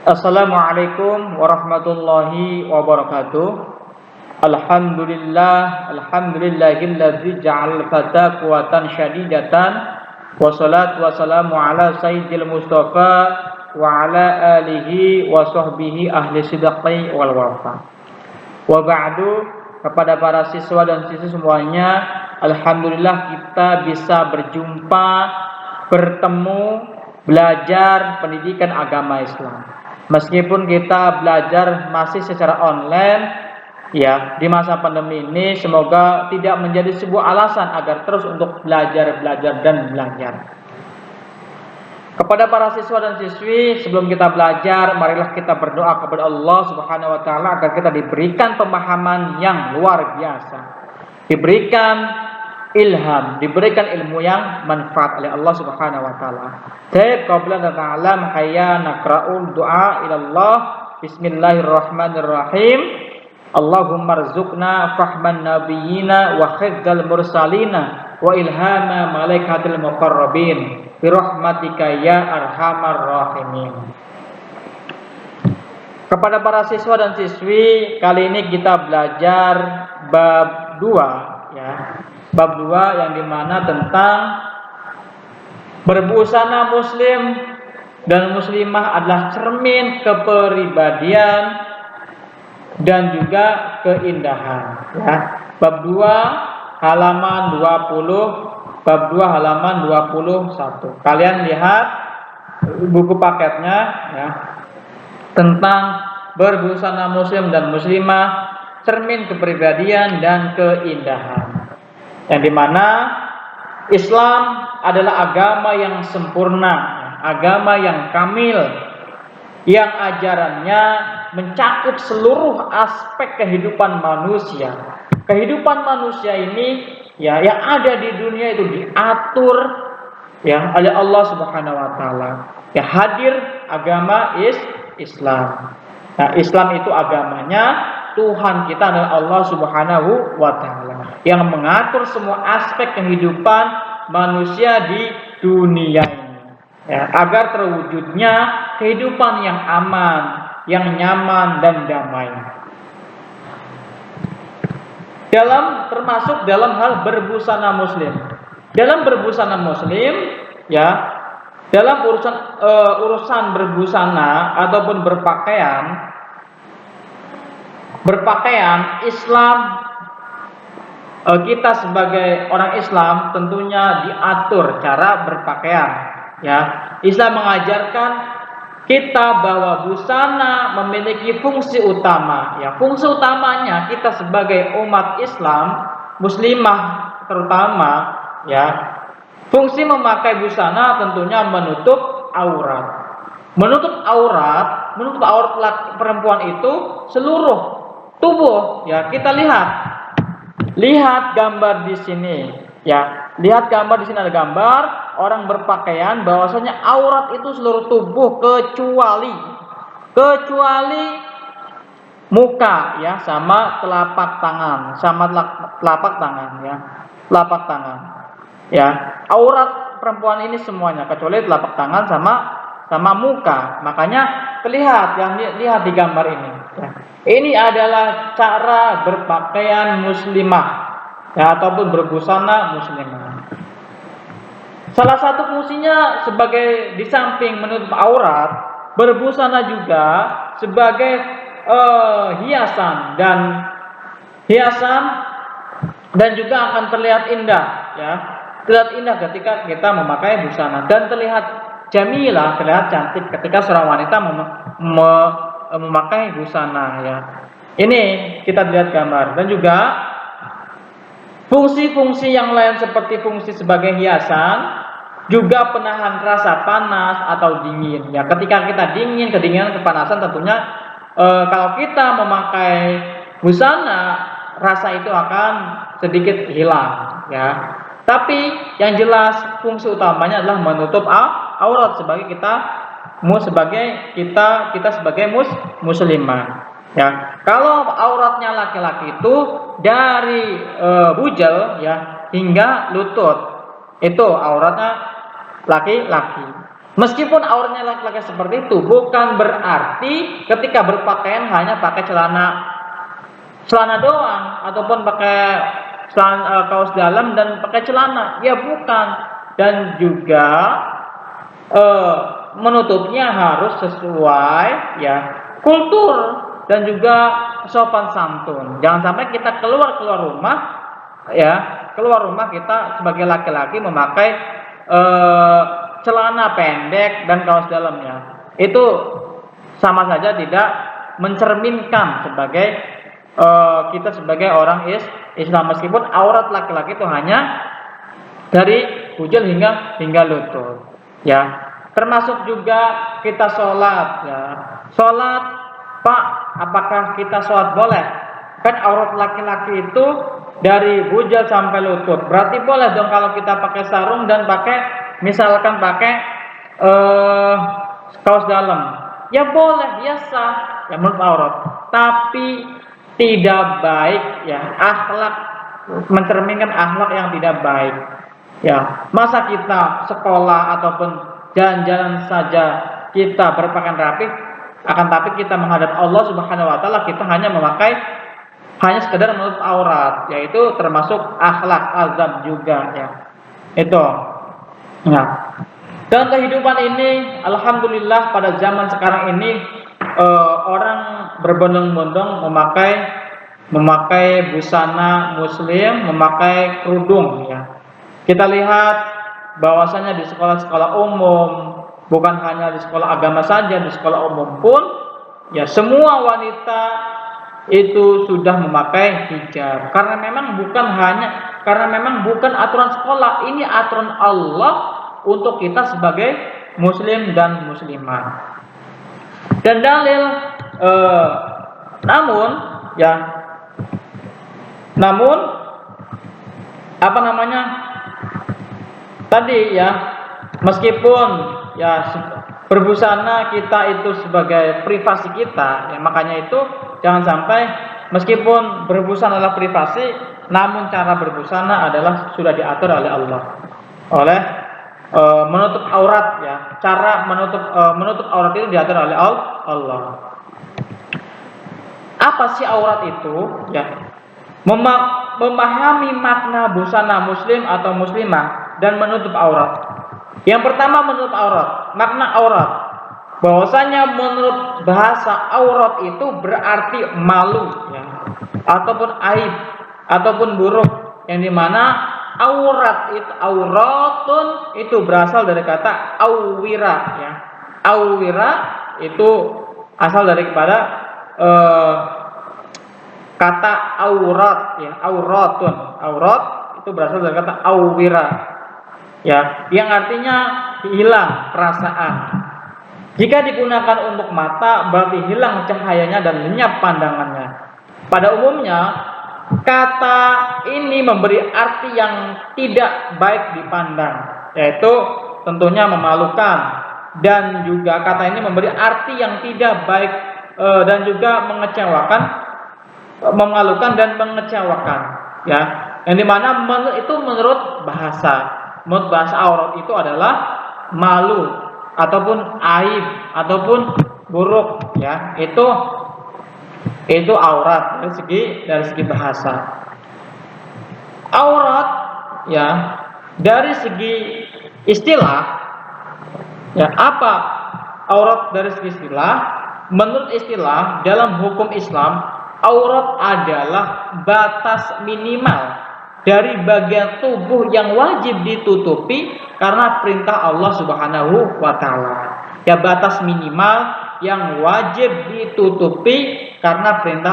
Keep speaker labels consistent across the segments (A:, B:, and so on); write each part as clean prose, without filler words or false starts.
A: Assalamualaikum warahmatullahi wabarakatuh. Alhamdulillahilladzi ja'al fata quwatan syadidatan. Wassalatu wassalamu ala sayyidil mustafa wa ala alihi wa sahbihi ahli sidqi wal wafa. Wa ba'du, kepada para siswa dan siswi semuanya, alhamdulillah kita bisa berjumpa, bertemu, belajar pendidikan agama Islam. Meskipun kita belajar masih secara online, ya, di masa pandemi ini, semoga tidak menjadi sebuah alasan agar terus untuk belajar dan belajar. Kepada para siswa dan siswi, sebelum kita belajar, marilah kita berdoa kepada Allah Subhanahu wa taala agar kita diberikan pemahaman yang luar biasa, diberikan ilham, diberikan ilmu yang manfaat oleh Allah Subhanahu wa taala. Taib qabla nata'alam hayya naqra'ul du'a ila Allah. Bismillahirrahmanirrahim. Allahumma rzuqna fahman nabiyyina wa hifdzal mursalina wa ilhama malaikatil muqarrabin bi rahmatika ya arhamar rahimin. Kepada para siswa dan siswi, kali ini kita belajar bab 2, ya. Bab 2 yang dimana tentang berbusana muslim dan muslimah adalah cermin kepribadian dan juga keindahan, ya. Bab 2 halaman 20, bab 2 halaman 21. Kalian lihat buku paketnya, ya. Tentang berbusana muslim dan muslimah, cermin kepribadian dan keindahan. Yang dimana Islam adalah agama yang sempurna, agama yang kamil, yang ajarannya mencakup seluruh aspek kehidupan manusia. Kehidupan manusia ini, ya, yang ada di dunia itu diatur, ya, oleh Allah Subhanahu wa taala. Ya, hadir agama Islam. Nah, Islam itu agamanya Tuhan kita adalah Allah Subhanahu wa taala yang mengatur semua aspek kehidupan manusia di dunia ini, ya, agar terwujudnya kehidupan yang aman, yang nyaman dan damai. Termasuk dalam hal berbusana muslim. Dalam berbusana muslim, ya, dalam urusan berbusana ataupun berpakaian Islam, kita sebagai orang Islam tentunya diatur cara berpakaian, ya. Islam mengajarkan kita bahwa busana memiliki fungsi utama, ya. Fungsi utamanya kita sebagai umat Islam muslimah terutama, ya. Fungsi memakai busana tentunya menutup aurat. Menutup aurat perempuan itu seluruh tubuh, ya. Kita lihat gambar di sini, ya. Lihat gambar di sini, ada gambar orang berpakaian, bahwasanya aurat itu seluruh tubuh kecuali muka, ya, sama telapak tangan, ya. Telapak tangan, ya. Aurat perempuan ini semuanya kecuali telapak tangan sama muka. Makanya terlihat, yang lihat di gambar ini, ya. Ini adalah cara berpakaian muslimah, ya, ataupun berbusana muslimah. Salah satu fungsinya sebagai, di samping menutup aurat, berbusana juga sebagai hiasan dan juga akan terlihat indah, ya. Terlihat indah ketika kita memakai busana dan terlihat jamilah, terlihat cantik ketika seorang wanita memakai busana, ya. Ini kita lihat gambar. Dan juga fungsi-fungsi yang lain seperti fungsi sebagai hiasan, juga penahan rasa panas atau dingin, ya. Ketika kita kedinginan, kepanasan, tentunya kalau kita memakai busana, rasa itu akan sedikit hilang, ya. Tapi yang jelas fungsi utamanya adalah menutup aurat sebagai kita sebagai muslimah, ya. Kalau auratnya laki-laki itu dari bujel, ya, hingga lutut, itu auratnya laki-laki. Meskipun auratnya laki-laki seperti itu, bukan berarti ketika berpakaian hanya pakai celana doang ataupun pakai kaos dalam dan pakai celana. Ya bukan. Dan juga menutupnya harus sesuai ya kultur dan juga sopan santun. Jangan sampai kita keluar rumah kita sebagai laki-laki memakai celana pendek dan kaos dalamnya. Itu sama saja tidak mencerminkan sebagai kita sebagai orang Islam, meskipun aurat laki-laki itu hanya dari bujul hingga lutut. Ya, termasuk juga kita sholat. Ya, sholat, Pak, apakah kita sholat boleh? Kan aurat laki-laki itu dari bujul sampai lutut. Berarti boleh dong kalau kita pakai sarung dan misalkan pakai kaos dalam. Ya boleh, ya sah, ya menurut aurat. Tapi tidak baik, ya akhlak, mencerminkan akhlak yang tidak baik. Ya, masa kita sekolah ataupun jalan-jalan saja kita berpakaian rapi, akan tapi kita menghadap Allah Subhanahu wa taala kita hanya sekedar menutup aurat, yaitu termasuk akhlak azab juga ya. Itu. Nah, dalam kehidupan ini alhamdulillah pada zaman sekarang ini orang berbondong-bondong memakai busana muslim, memakai kerudung ya. Kita lihat bahwasanya di sekolah-sekolah umum, bukan hanya di sekolah agama saja, di sekolah umum pun ya semua wanita itu sudah memakai hijab. Karena memang bukan aturan sekolah, ini aturan Allah untuk kita sebagai muslim dan muslimah. Dan dalil namun tadi ya, meskipun ya berbusana kita itu sebagai privasi kita, ya makanya itu jangan sampai meskipun berbusana adalah privasi, namun cara berbusana adalah sudah diatur oleh Allah, oleh menutup aurat ya. Cara menutup aurat itu diatur oleh Allah. Apa sih aurat itu? Ya, memahami makna busana muslim atau muslimah dan menutup aurat. Yang pertama menutup aurat, makna aurat. Bahwasanya menurut bahasa aurat itu berarti malu ya, ataupun aib, ataupun buruk, yang dimana auratun itu berasal dari kata auwira ya. Auwira itu asal daripada kata aurat ya, auratun. Aurat itu berasal dari kata auwira ya, yang artinya hilang perasaan. Jika digunakan untuk mata berarti hilang cahayanya dan lenyap pandangannya. Pada umumnya kata ini memberi arti yang tidak baik dipandang, yaitu tentunya memalukan, dan juga kata ini memberi arti yang tidak baik dan juga memalukan dan mengecewakan ya. Yang dimana itu menurut bahasa aurat itu adalah malu ataupun aib ataupun buruk ya. Itu aurat dari segi bahasa. Aurat ya dari segi istilah ya, apa aurat dari segi istilah? Menurut istilah dalam hukum Islam, aurat adalah batas minimal dari bagian tubuh yang wajib ditutupi karena perintah Allah Subhanahu wa taala. Ya, batas minimal yang wajib ditutupi karena perintah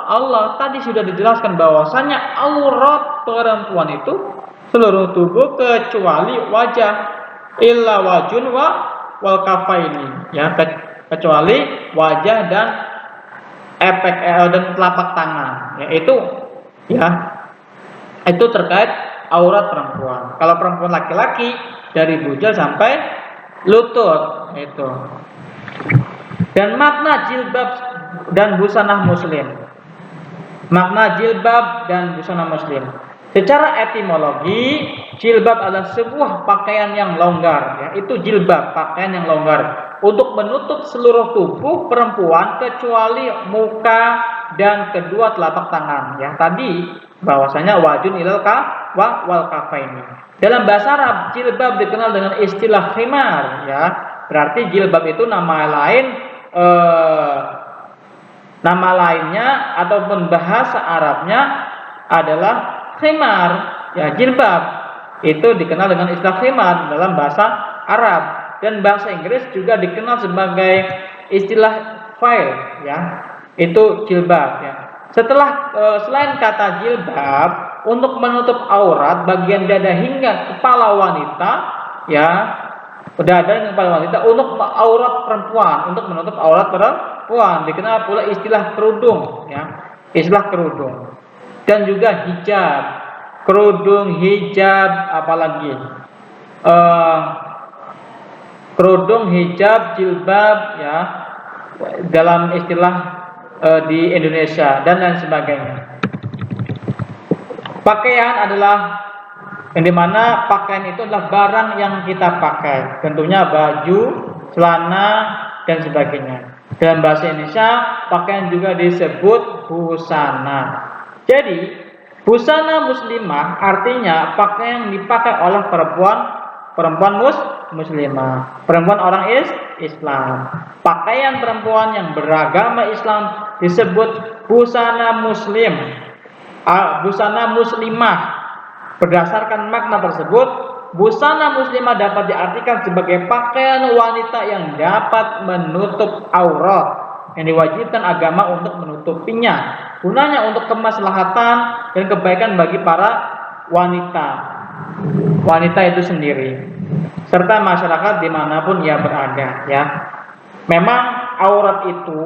A: Allah. Tadi sudah dijelaskan bahwasanya aurat perempuan itu seluruh tubuh kecuali wajah, illa wajun wal kafaini ya, kecuali wajah dan dan telapak tangan ya. Itu terkait aurat perempuan. Kalau perempuan laki-laki dari bujal sampai lutut itu. Dan makna jilbab dan busana muslim. Makna jilbab dan busana muslim. Secara etimologi, jilbab adalah sebuah pakaian yang longgar ya. itu jilbab, pakaian yang longgar untuk menutup seluruh tubuh perempuan kecuali muka dan kedua telapak tangan. Ya, tadi bahwasanya wajun ilal wal kafaini. Dalam bahasa Arab, jilbab dikenal dengan istilah khimar, ya. Berarti jilbab itu nama lainnya ataupun bahasa Arabnya adalah khimar, ya, jilbab. Itu dikenal dengan istilah khimar dalam bahasa Arab, dan bahasa Inggris juga dikenal sebagai istilah veil, ya. Itu jilbab, ya. Selain kata jilbab untuk menutup aurat bagian dada hingga kepala wanita, ya, dada hingga kepala wanita, untuk aurat perempuan, untuk menutup aurat perempuan dikenal pula istilah kerudung, ya, istilah kerudung, dan juga hijab, kerudung, hijab, apalagi kerudung, hijab, jilbab, ya, dalam istilah di Indonesia dan lain sebagainya. Pakaian adalah yang dimana pakaian itu adalah barang yang kita pakai, tentunya baju, celana, dan sebagainya. Dalam bahasa Indonesia, pakaian juga disebut busana. Jadi, busana muslimah artinya pakaian yang dipakai oleh perempuan muslimah, perempuan orang Islam. Pakaian perempuan yang beragama Islam disebut busana muslim, busana muslimah. Berdasarkan makna tersebut, busana muslimah dapat diartikan sebagai pakaian wanita yang dapat menutup aurat, yang diwajibkan agama untuk menutupinya, gunanya untuk kemaslahatan dan kebaikan bagi para wanita itu sendiri, serta masyarakat dimanapun ia berada, ya. Memang aurat itu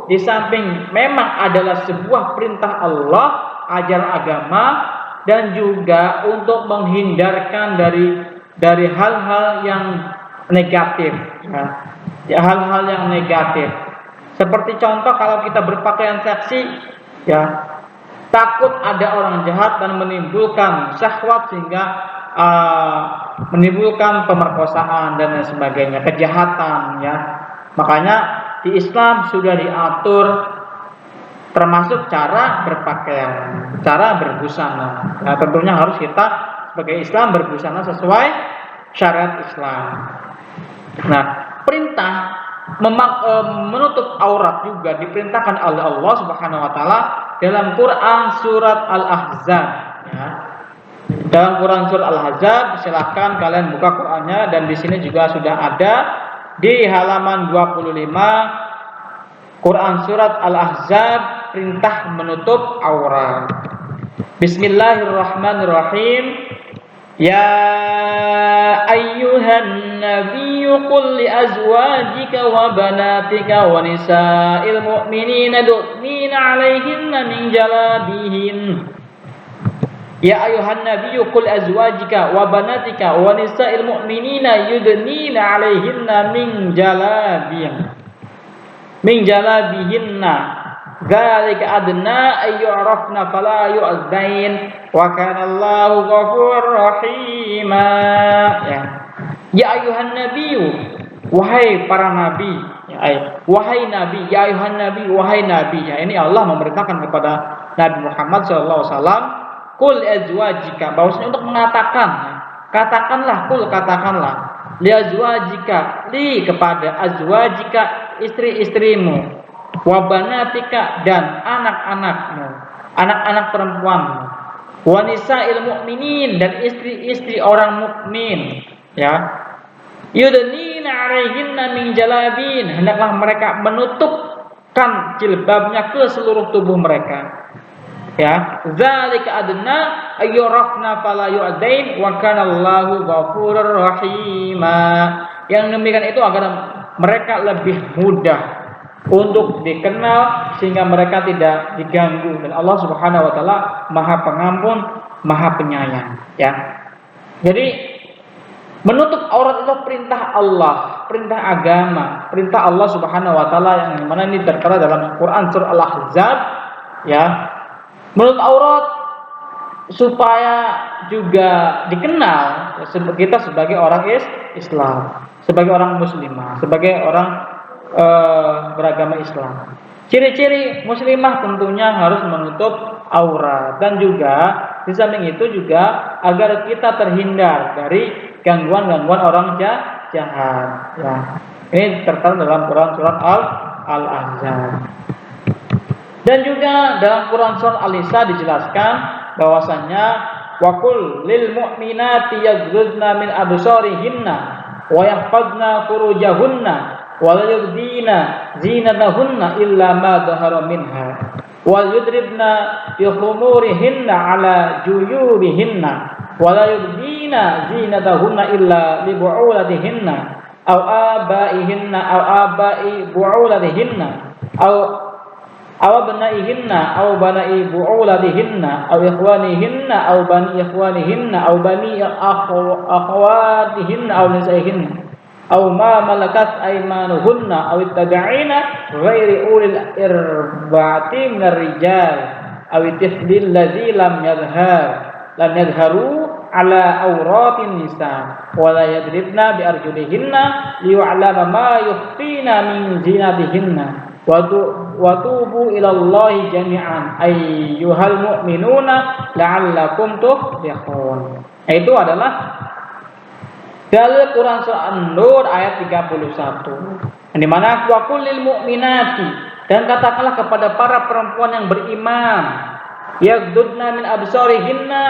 A: di samping memang adalah sebuah perintah Allah, ajaran agama, dan juga untuk menghindarkan dari hal-hal yang negatif, ya, hal-hal yang negatif. Seperti contoh kalau kita berpakaian seksi, ya, takut ada orang jahat dan menimbulkan syahwat sehingga menimbulkan pemerkosaan dan lain sebagainya, kejahatan, ya. Makanya di Islam sudah diatur termasuk cara berpakaian, cara berbusana. Nah, tentunya harus kita sebagai Islam berbusana sesuai syariat Islam. Nah, perintah menutup aurat juga diperintahkan oleh Allah Subhanahu wa taala dalam Quran surat Al-Ahzab, ya. Dalam Quran surat Al-Ahzab, silahkan kalian buka Qurannya, dan di sini juga sudah ada di halaman 25 Quran surat Al-Ahzab, perintah menutup aurat. Bismillahirrahmanirrahim. Ya ayyuhan nabiyyu qul li azwajika wa banatika wa nisa'il mu'minina yudnina 'alaihinna min jalabihin. Ya ayuhan nabiyyu qul azwajika wa banatika wa nisa'il mu'minina yudnina 'alaihinna min jalabihinna dzalika adna ay yu'rafna fala yu'zain wa kana Allahu ghafurur rahima. Ya ayuhan nabiyyu, wahai para nabi, wahai nabi, ya ayuhan nabi, wahai nabi. Ya, ini Allah memerintahkan kepada Nabi Muhammad sallallahu alaihi wasallam, kul azwajika, bahwasanya untuk mengatakan, katakanlah, li azwajika, li kepada azwajika, istri-istrimu, wa banatika, dan anak-anakmu, anak-anak perempuanmu, wa nisa'il mu'minin, dan istri-istri orang mukmin, ya. Yudnina 'alaihinna min jalabin, hendaklah mereka menutupkan jilbabnya ke seluruh tubuh mereka. Ya, zalika adna ayyurafna fala yu'dain wa kana Allahu ghafurur rahima. Yang demikian itu agar mereka lebih mudah untuk dikenal sehingga mereka tidak diganggu, dan Allah Subhanahu wa taala Maha Pengampun, Maha Penyayang, ya. Jadi menutup aurat itu perintah Allah, perintah agama, perintah Allah Subhanahu wa taala yang mana ini tertera dalam Quran surah Al-Ahzab, ya. Menutup aurat supaya juga dikenal kita sebagai orang Islam, sebagai orang muslimah, sebagai orang beragama Islam. Ciri-ciri muslimah tentunya harus menutup aurat, dan juga di samping itu juga agar kita terhindar dari gangguan-gangguan orang jahat. Ya. Ini tertera dalam Quran surat Al-Ahzab. Dan juga dalam Quran surat Al-Nisa dijelaskan bahwasanya waqul lil mu'minati yaghdudna min absarihinna wa yahfazna furujahunna wa la yubdina zinatahunna illa ma dhahara minha wa yudribna bi khumurihinna ala juyubihinna wa la yubdina zinatahunna illa li bu'ulatihinna aw abaihinna aw abai bu'ulatihinna aw banaihinna aw banai bu'ulatihinna aw ikhwanihinna aw bani ikhwanihinna aw bani akhwatihinna aw nisaihinna aw ma malakat aymanuhunna aw ittabi'ina ghairi ulil irba'ati minar rijal aw tiflil ladzi lam yadhharu ala awratin nisa wa la yadribna bi arjulihinna liya'lama ma yukhfina min zinatihinna wa tubu ilallahi jami'an ayyuhal mu'minuna la'allakum tuflihun. Itu adalah dalil Quran surah An-Nur ayat 31. Di mana waqul lil mu'minati, dan katakanlah kepada para perempuan yang beriman, yaghdudna min absarihinna,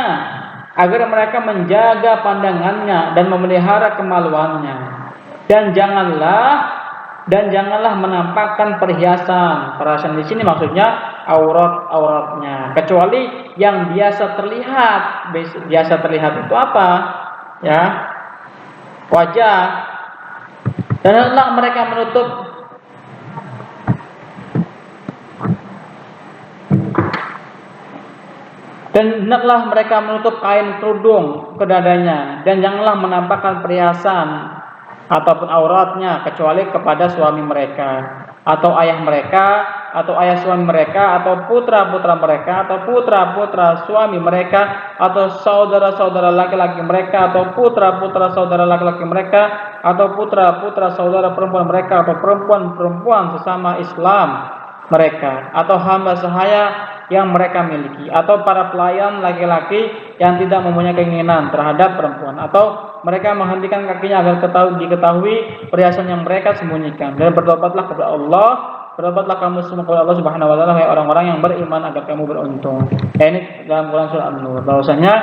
A: agar mereka menjaga pandangannya dan memelihara kemaluannya, dan janganlah menampakkan perhiasan. Perhiasan di sini maksudnya auratnya, kecuali yang biasa terlihat. Biasa terlihat itu apa? Ya, wajah. Dan hendaklah mereka menutup kain kerudung ke dadanya, dan janganlah menampakkan perhiasan ataupun auratnya kecuali kepada suami mereka atau ayah mereka atau ayah suami mereka atau putra-putra mereka atau putra-putra suami mereka atau saudara-saudara laki-laki mereka atau putra-putra saudara laki-laki mereka atau putra-putra saudara perempuan mereka atau perempuan-perempuan sesama Islam mereka atau hamba sahaya yang mereka miliki atau para pelayan laki-laki yang tidak mempunyai keinginan terhadap perempuan, atau mereka menghentikan kakinya agar diketahui perhiasan yang mereka sembunyikan. Dan bertobatlah kepada Allah, bertobatlah kamu semua kepada Allah Subhanahu wa taala, hai orang-orang yang beriman, agar kamu beruntung. Ini dalam Quran surah An-Nur bahwasanya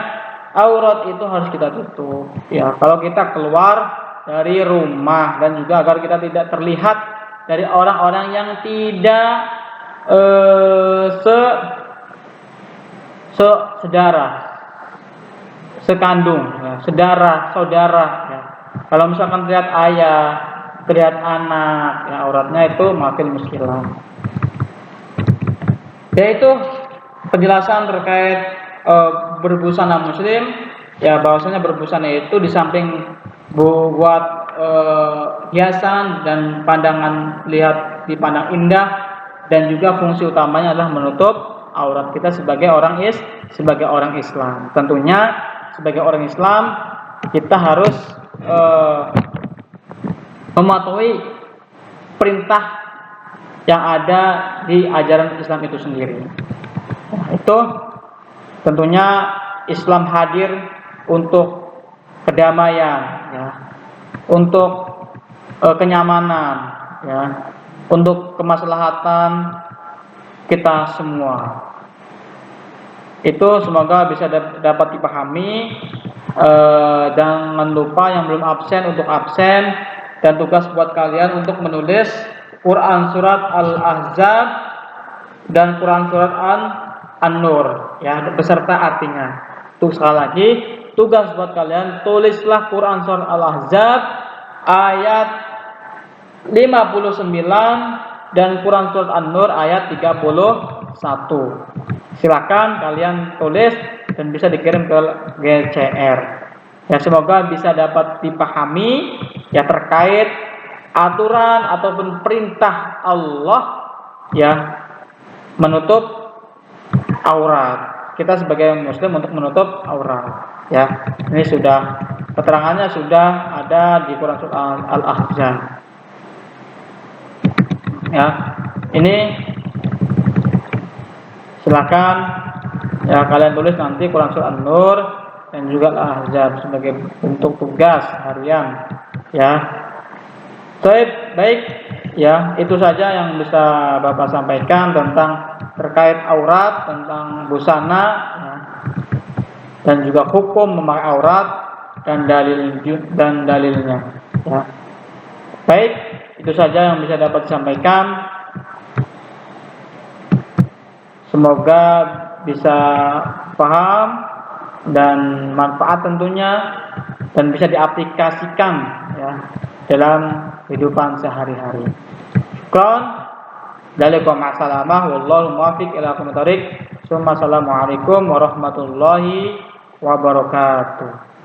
A: aurat itu harus kita tutup. Ya, kalau kita keluar dari rumah, dan juga agar kita tidak terlihat dari orang-orang yang tidak sedarah, sekandung, ya, saudara. Ya. Kalau misalkan terlihat ayah, terlihat anak, ya, auratnya itu makin muskilah. Yaitu penjelasan terkait berbusana muslim. Ya, bahwasanya berbusana itu di samping buat hiasan dan pandangan lihat dipandang indah, dan juga fungsi utamanya adalah menutup aurat kita sebagai orang Islam. Tentunya sebagai orang Islam kita harus mematuhi perintah yang ada di ajaran Islam itu sendiri. Nah, itu tentunya Islam hadir untuk kedamaian, ya, untuk kenyamanan, ya, untuk kemaslahatan kita semua. Itu semoga bisa dapat dipahami. Jangan lupa yang belum absen untuk absen, dan tugas buat kalian untuk menulis Quran surat Al-Ahzab dan Quran surat An-Nur, ya, beserta artinya. Tuh, sekali lagi, tugas buat kalian, tulislah Quran surat Al-Ahzab ayat 59 dan Quran surat An-Nur ayat 31. Silakan kalian tulis dan bisa dikirim ke GCR. Ya, semoga bisa dapat dipahami, ya, terkait aturan ataupun perintah Allah, ya, menutup aurat. kita sebagai muslim untuk menutup aurat. Ya, ini sudah keterangannya sudah ada di Quran surah Al-Ahzab. Ya, ini silakan ya kalian tulis nanti Quran surah An-Nur dan juga Al-Ahzab sebagai bentuk tugas harian. Ya, baik. Ya, itu saja yang bisa Bapak sampaikan tentang terkait aurat, tentang busana, ya, dan juga hukum memakai aurat dan dalilnya. Ya. Baik, itu saja yang bisa dapat disampaikan. Semoga bisa paham dan manfaat tentunya dan bisa diaplikasikan ya dalam kehidupan sehari-hari. Assalamualaikum warahmatullahi wabarakatuh.